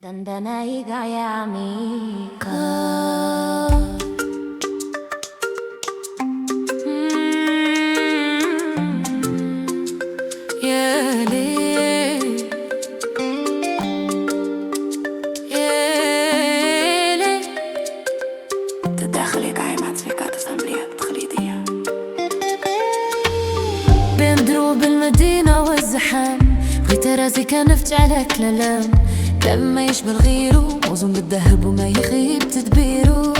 Dandanai gaya mika تداخلي قايمة تفيكات أسامبلية تقليدية بين دروب المدينة والزحام بغيت راسي كنفت على كلام لما يشبه غيره موزون بالذهب وما يخيب تدبيره.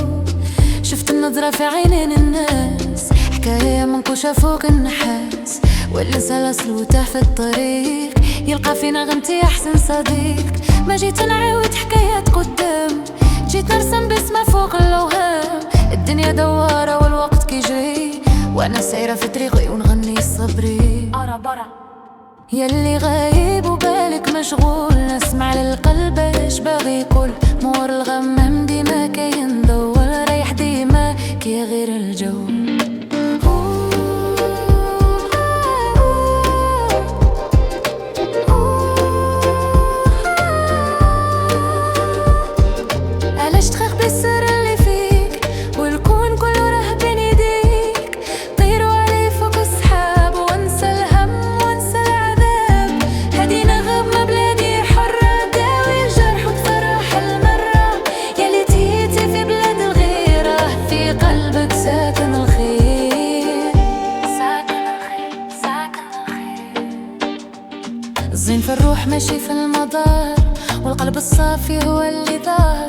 شفت النظرة في عينين الناس حكاية منقوشة فوق النحاس، واللي سلسل وتاه في الطريق يلقى في نغمتي أحسن صديق. ما جيت نعاود حكايات قدام، جيت نرسم بسمة فوق الأوهام. الدنيا دوارة والوقت كيجري وأنا سايرة في طريقي ونغني الصبري. يلي غايب وبالك مشغول، نسمع للقلب ايش باغي يقول. مور الغمام ديما كاين ضو، ريح ديما كي غير الجو. علاش تخاف بالسر اللي فيك والكون كله راه بين يديك؟ طيروا عليه فوق السحاب وانسى الهم وانسى العذاب. هادي نغمة بلادي حرة داوي الجرح وتفرح المرة. ياللي تهيتي في بلاد الغيرة في قلبك ساكن الخير، ساكن الخير، ساكن الخير. الزين في الروح ماشي في المدار، والقلب الصافي هو اللي ظهر.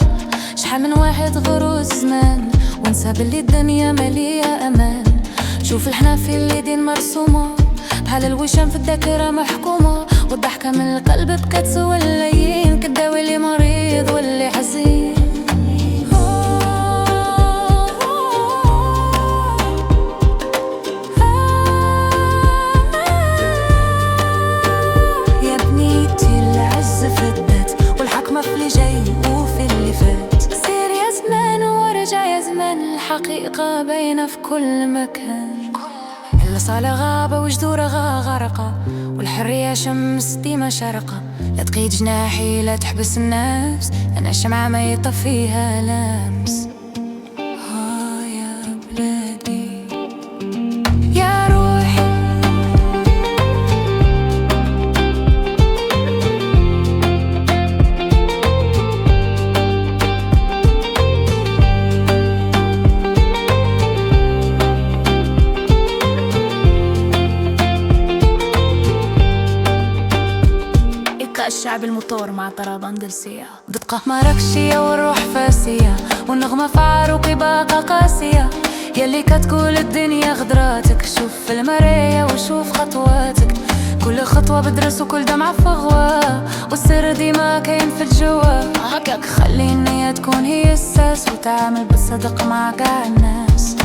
شحال من واحد غروز زمان ونسى باللي الدنيا مليئة أمان. شوف الحنافي اللي دين مرسومة بحال الوشام في الذاكرة محكومة، والضحكة من القلب بقات سوى اللين كداوي اللي مريض واللي حزين. يا بنيتي العز في الذات والحكمة في اللي جاي وفي اللي فات. سير يا زمان ورجع يا زمان، الحقيقة باينة في كل مكان. اللي صالة غابة وجذورها غرقة، والحرية شمس ديما شرقة. لا تقيد جناحي لا تحبس النفس، أنا الشمعة ما يطفيها لمس. يا بلادي يا روحي الشعب المطور مع طراب أندلسية، دقة مراكشية والروح فاسية، والنغمة في عروقي باقة قاسية. يلي كتقول الدنيا غدراتك، شوف في المراية وشوف خطواتك. كل خطوة بدرس وكل دمعة في غوا، والسر ديما كاين في الجوا. هكاك خلي النية تكون هي الساس، وتعامل بالصدق مع قاع الناس.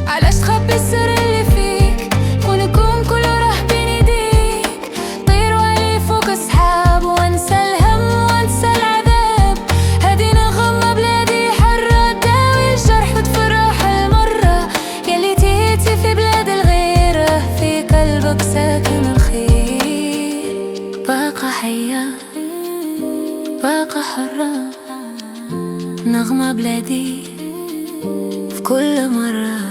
علاش تخبي السر اللي فيك والكون كله راه بين يديك؟ طيروا عليه فوق السحاب وانسى الهم وانسى العذاب. هادي نغمة بلادي حرة داوي الجرح وتفرح المرة. ياللي تهيتي في بلاد الغيرة في قلبك ساكن الخير. باقة حية باقة حرة، نغمة بلادي في كل مرة.